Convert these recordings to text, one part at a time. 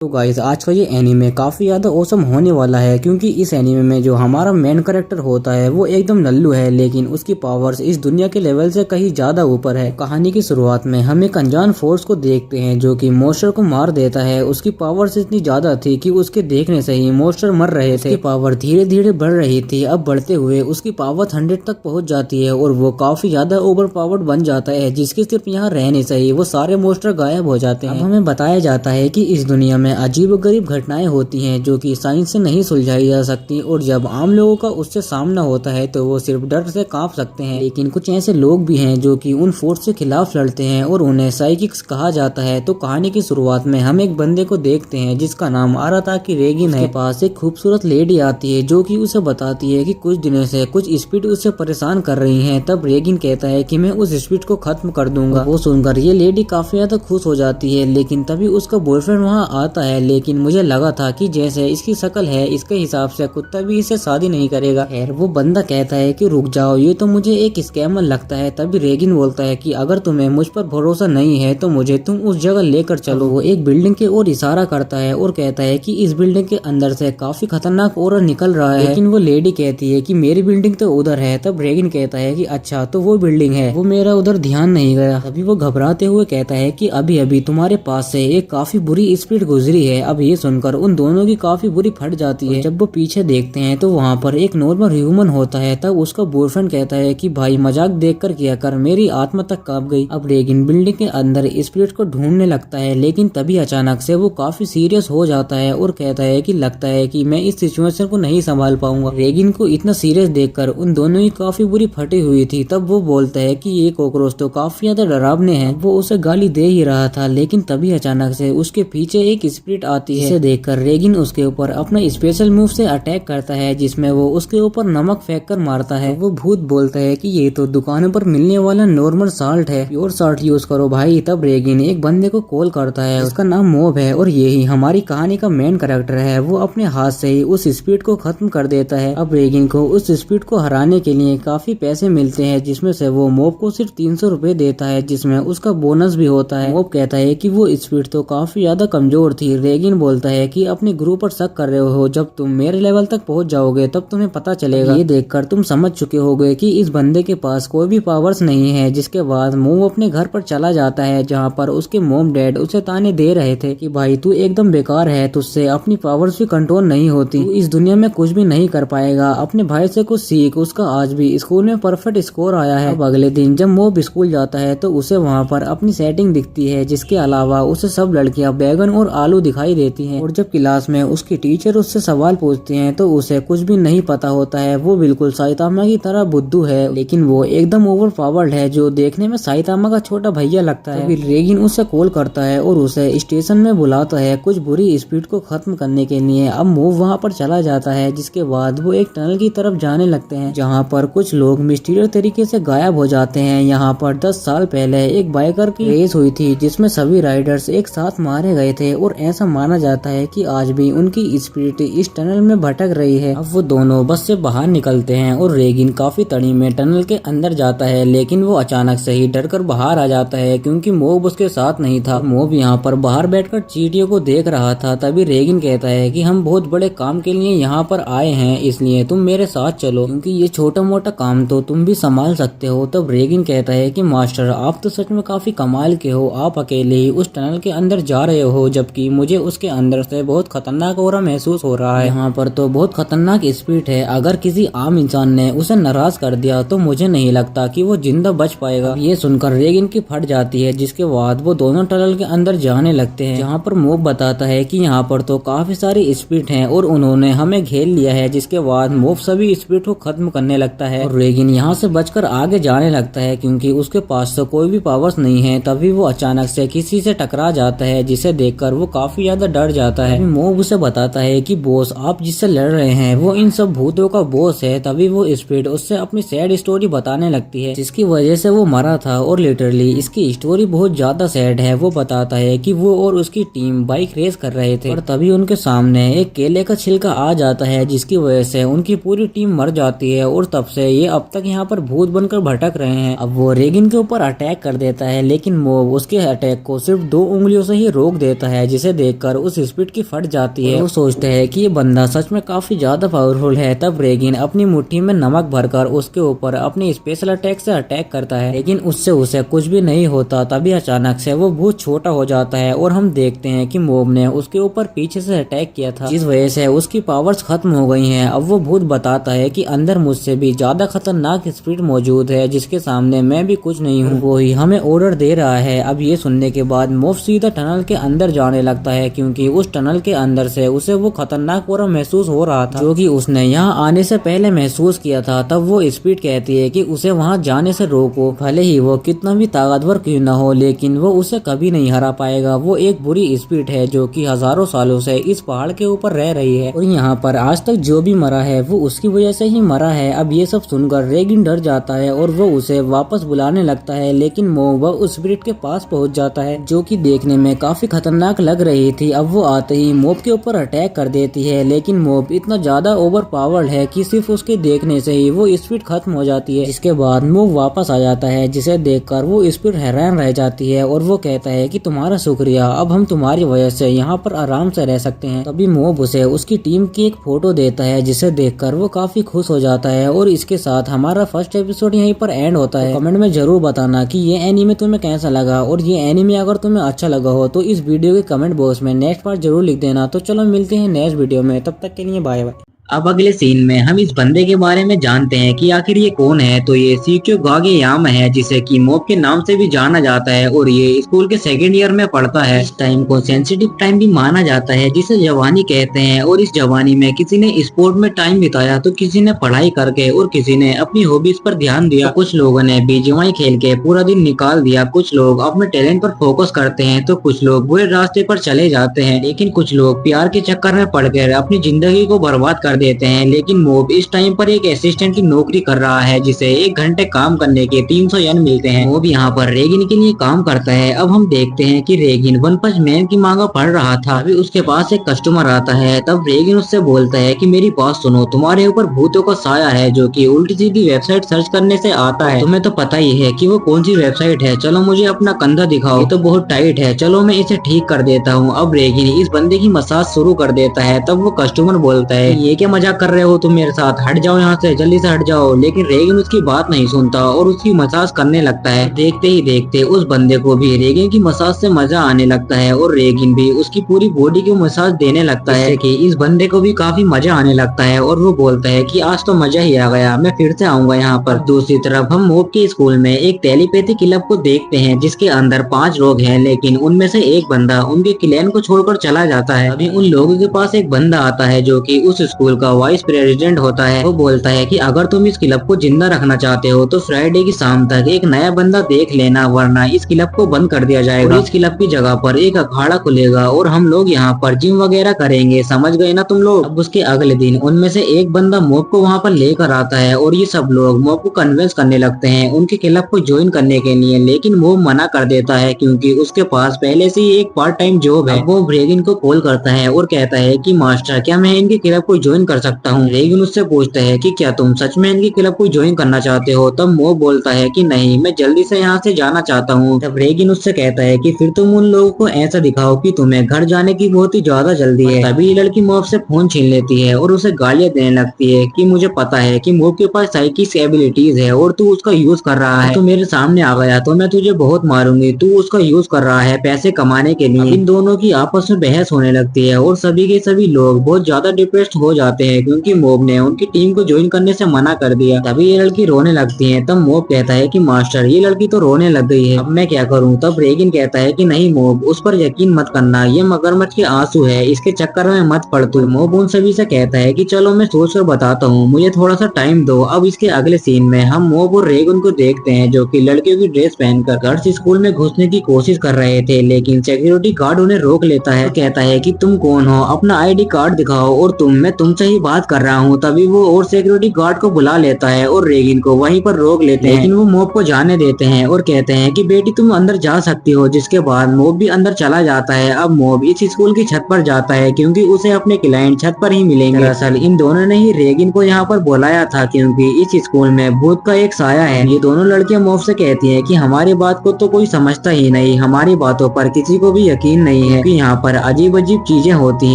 तो गाइस आज का ये एनीमे काफी ज्यादा औसम होने वाला है क्योंकि इस एनीमे में जो हमारा मेन कैरेक्टर होता है वो एकदम नल्लू है, लेकिन उसकी पावर्स इस दुनिया के लेवल से कहीं ज्यादा ऊपर है। कहानी की शुरुआत में हम एक अनजान फोर्स को देखते हैं जो कि मोस्टर को मार देता है। उसकी पावर्स इतनी ज्यादा थी कि उसके देखने से ही मोस्टर मर रहे थे। उसकी पावर धीरे धीरे बढ़ रही थी, अब बढ़ते हुए उसकी पावर 100 तक पहुंच जाती है और वो काफी ज्यादा ओवर पावर्ड बन जाता है, जिसके सिर्फ यहाँ रहने से ही वो सारे मोस्टर गायब हो जाते हैं। अब हमें बताया जाता है कि इस दुनिया में अजीब गरीब घटनाएं होती हैं जो कि साइंस से नहीं सुलझाई जा सकती, और जब आम लोगों का उससे सामना होता है तो वो सिर्फ डर से कांप सकते हैं। लेकिन कुछ ऐसे लोग भी हैं जो कि उन फोर्स के खिलाफ लड़ते हैं और उन्हें साइकिक्स कहा जाता है। तो कहानी की शुरुआत में हम एक बंदे को देखते हैं जिसका नाम आराताकी रेगिन है। पास एक खूबसूरत लेडी आती है जो कि उसे बताती है कि कुछ दिनों से कुछ स्पीड उसे परेशान कर रही है। तब रेगिन कहता है कि मैं उस स्पीड को खत्म कर दूंगा। वो सुनकर ये लेडी काफी ज्यादा खुश हो जाती है, लेकिन तभी उसका बॉयफ्रेंड वहाँ आता है। लेकिन मुझे लगा था कि जैसे इसकी शक्ल है इसके हिसाब से कुत्ता भी इसे शादी नहीं करेगा। खैर वो बंदा कहता है कि रुक जाओ, ये तो मुझे एक स्कैमर लगता है। तभी रेगिन बोलता है कि अगर तुम्हें मुझ पर भरोसा नहीं है तो मुझे तुम उस जगह लेकर चलो। वो एक बिल्डिंग की ओर इशारा करता है और कहता है कि इस बिल्डिंग के अंदर से काफी खतरनाक ऑरा निकल रहा है। लेकिन वो लेडी कहती है कि मेरी बिल्डिंग तो उधर है। तब रेगिन कहता है कि अच्छा तो वो बिल्डिंग है, वो मेरा उधर ध्यान नहीं गया। तभी वो घबराते हुए कहता है कि अभी अभी तुम्हारे पास से एक काफी बुरी स्पीड गुजरी है। अब ये सुनकर उन दोनों की काफी बुरी फट जाती है। जब वो पीछे देखते हैं तो वहाँ पर एक नॉर्मल ह्यूमन होता है। तब उसका बॉयफ्रेंड कहता है कि भाई मजाक देखकर किया कर, मेरी आत्मा तक कांप गई। अब रेगिन बिल्डिंग के अंदर स्पिरिट को ढूंढने लगता है, लेकिन तभी अचानक से वो काफी सीरियस हो जाता है और कहता है कि लगता है कि मैं इस सिचुएशन को नहीं संभाल पाऊंगा। रेगिन को इतना सीरियस देखकर उन दोनों की काफी बुरी फटी हुई थी। तब वो बोलता है कि ये कॉकरोच तो काफी ज्यादा डरावने हैं। वो उसे गाली दे ही रहा था, लेकिन तभी अचानक से उसके पीछे एक स्पिरिट आती है। इसे देखकर रेगिन उसके ऊपर अपना स्पेशल मूव से अटैक करता है, जिसमें वो उसके ऊपर नमक फेंक कर मारता है। वो भूत बोलता है कि ये तो दुकानों पर मिलने वाला नॉर्मल साल्ट है, प्योर साल्ट यूज करो भाई। तब रेगिन एक बंदे को कॉल करता है, उसका नाम मोब है और यही हमारी कहानी का मेन कैरेक्टर है। वो अपने हाथ से ही उस स्पीड को खत्म कर देता है। अब रेगिन को उस स्पीड को हराने के लिए काफी पैसे मिलते हैं, जिसमें से वो मोब को सिर्फ 300 रुपए देता है, जिसमें उसका बोनस भी होता है। मोब कहता है कि वो स्पीड तो काफी ज्यादा कमजोर थी। रेगिन बोलता है कि अपने ग्रुप पर शक कर रहे हो, जब तुम मेरे लेवल तक पहुंच जाओगे तब तुम्हें पता चलेगा। ये देखकर तुम समझ चुके होगे कि इस बंदे के पास कोई भी पावर्स नहीं है। जिसके बाद मोब अपने घर पर चला जाता है, जहाँ पर उसके मॉम डैड उसे ताने दे रहे थे कि भाई तू एकदम बेकार है, तुझसे अपनी पावर्स भी कंट्रोल नहीं होती, तू इस दुनिया में कुछ भी नहीं कर पाएगा, अपने भाई से कुछ सीख। उसका आज भी स्कूल में परफेक्ट स्कोर आया है। अब अगले दिन जब मोब स्कूल जाता है तो उसे वहाँ पर अपनी सेटिंग दिखती है, जिसके अलावा उसे सब लड़कियां बैगन और आलू दिखाई देती हैं। और जब क्लास में उसकी टीचर उससे सवाल पूछते हैं तो उसे कुछ भी नहीं पता होता है। वो बिल्कुल साइतामा की तरह बुद्धू है, लेकिन वो एकदम ओवर पावर्ड है, जो देखने में साइतामा का छोटा भैया लगता है। फिर रेगिन उसे कॉल करता है और उसे स्टेशन में बुलाता है कुछ बुरी स्पीड को खत्म करने के लिए। अब मूव वहाँ पर चला जाता है, जिसके बाद वो एक टनल की तरफ जाने लगते हैं, जहाँ पर कुछ लोग मिस्टीरियस तरीके से गायब हो जाते हैं। यहाँ पर 10 साल पहले एक बाइकर की रेस हुई थी, जिसमें सभी राइडर्स एक साथ मारे गए थे और ऐसा माना जाता है कि आज भी उनकी स्पिरिट इस टनल में भटक रही है। अब वो दोनों बस से बाहर निकलते हैं और रेगिन काफी तड़ी में टनल के अंदर जाता है, लेकिन वो अचानक से ही डर कर बाहर आ जाता है क्योंकि मोब उसके साथ नहीं था। मोब यहाँ पर बाहर बैठकर चींटियों को देख रहा था। तभी रेगिन कहता है कि हम बहुत बड़े काम के लिए यहाँ पर आए हैं, इसलिए तुम मेरे साथ चलो, क्योंकि ये छोटा मोटा काम तो तुम भी संभाल सकते हो। तब रेगिन कहता है कि मास्टर आप तो सच में काफी कमाल के हो, आप अकेले ही उस टनल के अंदर जा रहे हो, जबकि मुझे उसके अंदर से बहुत खतरनाक ऑरा महसूस हो रहा है। यहाँ पर तो बहुत खतरनाक स्पीड है, अगर किसी आम इंसान ने उसे नाराज कर दिया तो मुझे नहीं लगता कि वो जिंदा बच पाएगा। ये सुनकर रेगिन की फट जाती है, जिसके बाद वो दोनों टनल के अंदर जाने लगते हैं, जहाँ पर मोब बताता है कि यहाँ पर तो काफी सारी स्पीड हैं और उन्होंने हमें घेर लिया है। जिसके बाद मोब सभी स्पीड को खत्म करने लगता है और रेगिन यहाँ से बचकर आगे जाने लगता है क्योंकि उसके पास तो कोई भी पावर्स नहीं है। तभी वो अचानक से किसी से टकरा जाता है, जिसे देखकर वो काफी ज्यादा डर जाता है। मोब उसे बताता है कि बॉस आप जिससे लड़ रहे हैं वो इन सब भूतों का बॉस है। तभी वो स्पीड उससे अपनी सैड स्टोरी बताने लगती है, जिसकी वजह से वो मरा था और लिटरली इसकी स्टोरी बहुत ज्यादा सैड है। वो बताता है कि वो और उसकी टीम बाइक रेस कर रहे थे और तभी उनके सामने एक केले का छिलका आ जाता है, जिसकी वजह से उनकी पूरी टीम मर जाती है और तब से ये अब तक यहाँ पर भूत बनकर भटक रहे हैं। अब वो रेगिन के ऊपर अटैक कर देता है, लेकिन मोब उसके अटैक को सिर्फ 2 उंगलियों से ही रोक देता है, जिसे जिसे देखकर उस स्पीड की फट जाती है। वो सोचते हैं कि ये बंदा सच में काफी ज्यादा पावरफुल है। तब रेगिन अपनी मुट्ठी में नमक भरकर उसके ऊपर अपनी स्पेशल अटैक से अटैक करता है, लेकिन उससे उसे कुछ भी नहीं होता। तभी अचानक से वो बहुत छोटा हो जाता है और हम देखते हैं कि मॉब ने उसके ऊपर पीछे से अटैक किया था, जिस वजह से उसकी पावर्स खत्म हो गई हैं। अब वो भूत बताता है कि अंदर मुझसे भी ज्यादा खतरनाक स्पिरिट मौजूद है, जिसके सामने मैं भी कुछ नहीं हूँ। वो ही हमें ऑर्डर दे रहा है। अब ये सुनने के बाद मॉब सीधा टनल के अंदर जाने लगता है, क्योंकि उस टनल के अंदर से उसे वो खतरनाक और महसूस हो रहा था, जो कि उसने यहाँ आने से पहले महसूस किया था। तब वो स्पिरिट कहती है कि उसे वहाँ जाने से रोको, भले ही वो कितना भी ताकतवर क्यों न हो, लेकिन वो उसे कभी नहीं हरा पाएगा। वो एक बुरी स्पिरिट है जो कि हजारों सालों से इस पहाड़ के ऊपर रह रही है और यहाँ पर आज तक जो भी मरा है वो उसकी वजह से ही मरा है। अब ये सब सुनकर रेगिन डर जाता है और वो उसे वापस बुलाने लगता है, लेकिन मॉब उस स्पिरिट के पास पहुंच जाता है, जो कि देखने में काफी खतरनाक लग रही थी। अब वो आते ही मॉब के ऊपर अटैक कर देती है, लेकिन मॉब इतना ज्यादा ओवर पावर्ड है कि सिर्फ उसके देखने से ही वो स्पिरिट खत्म हो जाती है। जिसके बाद मॉब वापस आ जाता है, जिसे देखकर वो स्पिरिट हैरान रह जाती है और वो कहता है कि तुम्हारा शुक्रिया, अब हम तुम्हारी वजह से यहाँ पर आराम से रह सकते हैं। तभी मॉब उसे उसकी टीम की एक फोटो देता है, जिसे देखकर वो काफी खुश हो जाता है। और इसके साथ हमारा फर्स्ट एपिसोड यहीं पर एंड होता है। कमेंट में जरूर बताना कि ये एनीमे तुम्हें कैसा लगा, और ये एनीमे अगर तुम्हें अच्छा लगा हो तो इस वीडियो के कमेंट बॉक्स में नेक्स्ट पार्ट जरूर लिख देना। तो चलो मिलते हैं नेक्स्ट वीडियो में, तब तक के लिए बाय बाय। अब अगले सीन में हम इस बंदे के बारे में जानते हैं कि आखिर ये कौन है। तो ये सीक्यो गागेयामा है, जिसे कि मॉब के नाम से भी जाना जाता है, और ये स्कूल के सेकेंड ईयर में पढ़ता है। इस टाइम को सेंसिटिव टाइम भी माना जाता है, जिसे जवानी कहते हैं। और इस जवानी में किसी ने स्पोर्ट में टाइम बिताया, तो किसी ने पढ़ाई करके, और किसी ने अपनी हॉबीज पर ध्यान दिया। तो कुछ लोगों ने बीजीएमआई खेल के पूरा दिन निकाल दिया, कुछ लोग अपने टैलेंट पर फोकस करते हैं, तो कुछ लोग बुरे रास्ते पर चले जाते हैं, लेकिन कुछ लोग प्यार के चक्कर में पड़कर अपनी जिंदगी को बर्बाद कर देते हैं। लेकिन मॉब इस टाइम पर एक असिस्टेंट की नौकरी कर रहा है, जिसे 1 घंटे काम करने के 300 येन मिलते हैं। मॉब यहाँ पर रेगिन के लिए काम करता है। अब हम देखते हैं कि रेगिन वन पंच मैन की मांगा पढ़ रहा था। अभी उसके पास एक कस्टमर आता है। तब रेगिन उससे बोलता है कि मेरी बात सुनो, तुम्हारे ऊपर भूतों का साया है, जो कि उल्टी सीधी वेबसाइट सर्च करने से आता है। तुम्हें तो पता ही है कि वो कौन सी वेबसाइट है। चलो मुझे अपना कंधा दिखाओ, ये तो बहुत टाइट है, चलो मैं इसे ठीक कर देता हूँ। अब रेगिन इस बंदे की मसाज शुरू कर देता है। तब वो कस्टमर बोलता है ये क्या मजाक कर रहे हो तुम मेरे साथ, हट जाओ यहाँ से, जल्दी से हट जाओ। लेकिन रेगिन उसकी बात नहीं सुनता और उसकी मसाज करने लगता है। देखते ही देखते उस बंदे को भी रेगिन की मसाज से मजा आने लगता है, और रेगिन भी उसकी पूरी बॉडी की मसाज देने लगता है, कि इस बंदे को भी काफी मजा आने लगता है। और वो बोलता है कि आज तो मजा ही आ गया, मैं फिर से आऊंगा यहाँ पर। दूसरी तरफ हम मॉब के स्कूल में एक टेलीपैथी क्लब को देखते हैं, जिसके अंदर 5 लोग हैं, लेकिन उनमें से एक बंदा उनके क्लैन को छोड़कर चला जाता है। अभी उन लोगों के पास एक बंदा आता है, जो कि उस स्कूल का वाइस प्रेसिडेंट होता है। वो बोलता है कि अगर तुम इस क्लब को जिंदा रखना चाहते हो तो फ्राइडे की शाम तक एक नया बंदा देख लेना, वरना इस क्लब को बंद कर दिया जाएगा। और इस क्लब की जगह पर एक अखाड़ा खुलेगा और हम लोग यहाँ पर जिम वगैरह करेंगे, समझ गए ना तुम लोग। अब उसके अगले दिन उनमें से एक बंदा मॉब को वहाँ पर लेकर आता है, और ये सब लोग मॉब को कन्विंस करने लगते हैं उनके क्लब को ज्वाइन करने के लिए। लेकिन मॉब मना कर देता है, क्योंकि उसके पास पहले से ही एक पार्ट टाइम जॉब है। वो रेगिन को कॉल करता है और कहता है कि मास्टर, क्या मैं इनके क्लब को ज्वाइन कर सकता हूँ। रेगिन उससे पूछता है कि क्या तुम सच में इनकी क्लब को ज्वाइन करना चाहते हो। तब मॉब बोलता है कि नहीं, मैं जल्दी से यहाँ से जाना चाहता हूँ। तब रेगिन उससे कहता है कि फिर तुम उन लोगों को ऐसा दिखाओ कि तुम्हें घर जाने की बहुत ही ज्यादा जल्दी है। तभी ये लड़की मॉब से फोन छीन लेती है और उसे गालियां देने लगती है कि मुझे पता है कि मॉब के पास साइकिक एबिलिटीज है और तू उसका यूज कर रहा है। तू मेरे सामने आ गया तो मैं तुझे बहुत मारूंगी। तू उसका यूज कर रहा है पैसे कमाने के लिए। इन दोनों की आपस में बहस होने लगती है और सभी के सभी लोग बहुत ज्यादा डिप्रेस्ड हो जाते हैं, क्योंकि मॉब ने उनकी टीम को ज्वाइन करने से मना कर दिया। तभी ये लड़की रोने लगती है। तब मॉब कहता है कि मास्टर, ये लड़की तो रोने लग गई है, अब मैं क्या करूं। तब रेगिन कहता है कि नहीं मॉब, उस पर यकीन मत करना, ये मगरमच्छ के आंसू है, इसके चक्कर में मत पड़ तू। मॉब उन सभी से कहता है कि चलो मैं सोच कर बताता हूँ, मुझे थोड़ा सा टाइम दो। अब इसके अगले सीन में हम मॉब और रेगिन को देखते हैं, जो कि लड़कियों की ड्रेस पहनकर गर्ल्स स्कूल में घुसने की कोशिश कर रहे थे, लेकिन सिक्योरिटी गार्ड उन्हें रोक लेता है। कहता है कि तुम कौन हो, अपना ID कार्ड दिखाओ और मैं तुमसे से ही बात कर रहा हूँ। तभी वो और सिक्योरिटी गार्ड को बुला लेता है और रेगिन को वहीं पर रोक लेते हैं, लेकिन वो मॉब को जाने देते हैं और कहते हैं कि बेटी तुम अंदर जा सकती हो। जिसके बाद मॉब भी अंदर चला जाता है। अब मॉब इस स्कूल की छत पर जाता है क्योंकि उसे अपने क्लाइंट छत पर ही मिलेंगे। दरअसल इन दोनों ने ही रेगिन को यहाँ पर बुलाया था क्योंकि इस स्कूल में भूत का एक साया है। ये दोनों लड़कियां मॉब से कहती हैं कि हमारी बात को तो कोई समझता ही नहीं, हमारी बातों पर किसी को भी यकीन नहीं है कि यहाँ पर अजीब अजीब चीजें होती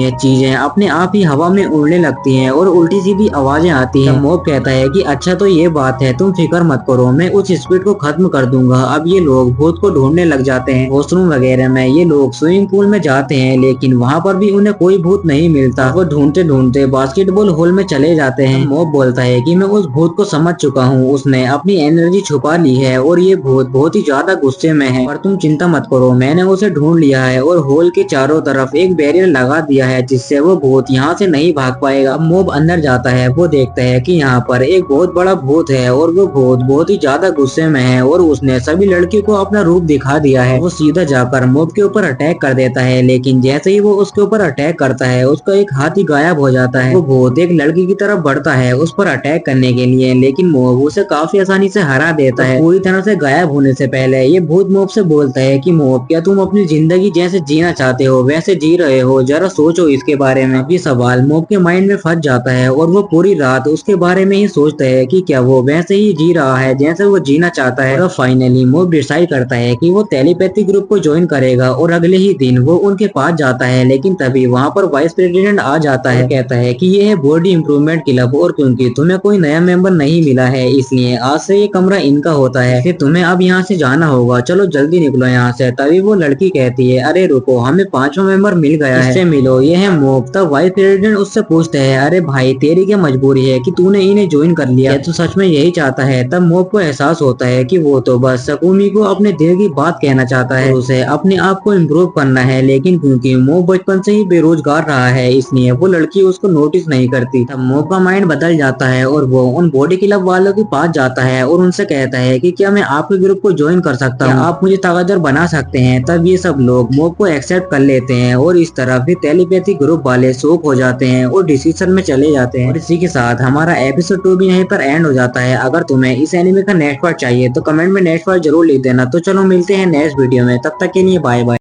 हैं, चीजें अपने आप ही हवा में उड़ने लगती हैं और उल्टी सीधी आवाजें आती हैं। मॉब कहता है कि अच्छा तो ये बात है, तुम फिक्र मत करो, मैं उस स्पीड को खत्म कर दूंगा। अब ये लोग भूत को ढूंढने लग जाते हैं। वॉशरूम वगैरह में ये लोग स्विमिंग पूल में जाते हैं लेकिन वहाँ पर भी उन्हें कोई भूत नहीं मिलता। वो ढूंढते ढूंढते बास्केटबॉल हॉल में चले जाते हैं। मॉब बोलता है कि मैं उस भूत को समझ चुका हूँ, उसने अपनी एनर्जी छुपा ली है और ये भूत बहुत ही ज्यादा गुस्से में है। पर तुम चिंता मत करो, मैंने उसे ढूंढ लिया है और हॉल के चारों तरफ एक बैरियर लगा दिया है जिससे वो भूत यहाँ से नहीं भाग पाएगा। अब मॉब अंदर जाता है। वो देखता है कि यहाँ पर एक बहुत बड़ा भूत है और वो भूत बहुत ही ज्यादा गुस्से में है और उसने सभी लड़कियों को अपना रूप दिखा दिया है। वो सीधा जाकर मॉब के ऊपर अटैक कर देता है, लेकिन जैसे ही वो उसके ऊपर अटैक करता है उसका एक हाथ ही गायब हो जाता है। वो भूत एक लड़की की तरफ बढ़ता है उस पर अटैक करने के लिए, लेकिन मॉब उसे काफी आसानी से हरा देता है। पूरी तरह से गायब होने से पहले ये भूत मॉब से बोलता है कि मॉब क्या तुम अपनी जिंदगी जैसे जीना चाहते हो वैसे जी रहे हो, जरा सोचो इसके बारे में। ये सवाल मॉब के माइंड में फंस जाता है और वो पूरी रात उसके बारे में ही सोचता है कि क्या वो वैसे ही जी रहा है जैसे वो जीना चाहता है। और फाइनली मॉब डिसाइड करता है कि वो टेलीपैथी ग्रुप को ज्वाइन करेगा और अगले ही दिन वो उनके पास जाता है। लेकिन तभी वहाँ पर वाइस प्रेसिडेंट आ जाता है, कहता है कि ये है बॉडी इम्प्रूवमेंट क्लब और क्योंकि तुम्हें कोई नया मेंबर नहीं मिला है इसलिए आज से ये कमरा इनका होता है, फिर तुम्हें अब यहाँ से जाना होगा, चलो जल्दी निकलो यहाँ से। तभी वो लड़की कहती है अरे रुको, हमें 5वां मेंबर मिल गया है, इससे मिलो, ये है मॉब। तब वाइस प्रेसिडेंट उससे पूछते हैं अरे भाई तेरी क्या मजबूरी है कि तूने इन्हें ज्वाइन कर लिया, तो सच में यही चाहता है। तब मॉब को एहसास होता है कि वो तो बस सकुमी को अपने दिल की बात कहना चाहता है, उसे अपने आप को इम्प्रूव करना है। लेकिन क्योंकि मॉब बचपन से ही बेरोजगार रहा है इसलिए वो लड़की उसको नोटिस नहीं करती। तब मॉब का माइंड बदल जाता है और वो उन बॉडी क्लब वालों के पास जाता है और उनसे कहता है कि क्या मैं आपके ग्रुप को ज्वाइन कर सकता हूँ, आप मुझे ताकतवर बना सकते हैं। तब ये सब लोग मॉब को एक्सेप्ट कर लेते हैं और इस तरह फिर टेलीपैथी ग्रुप वाले शॉक हो जाते हैं और डिसीजन में चले जाते हैं। और इसी के साथ हमारा एपिसोड 2 भी यहीं पर एंड हो जाता है। अगर तुम्हें इस एनिमे का नेक्स्ट पार्ट चाहिए तो कमेंट में नेक्स्ट पार्ट जरूर लिख देना। तो चलो मिलते हैं नेक्स्ट वीडियो में, तब तक के लिए बाय बाय।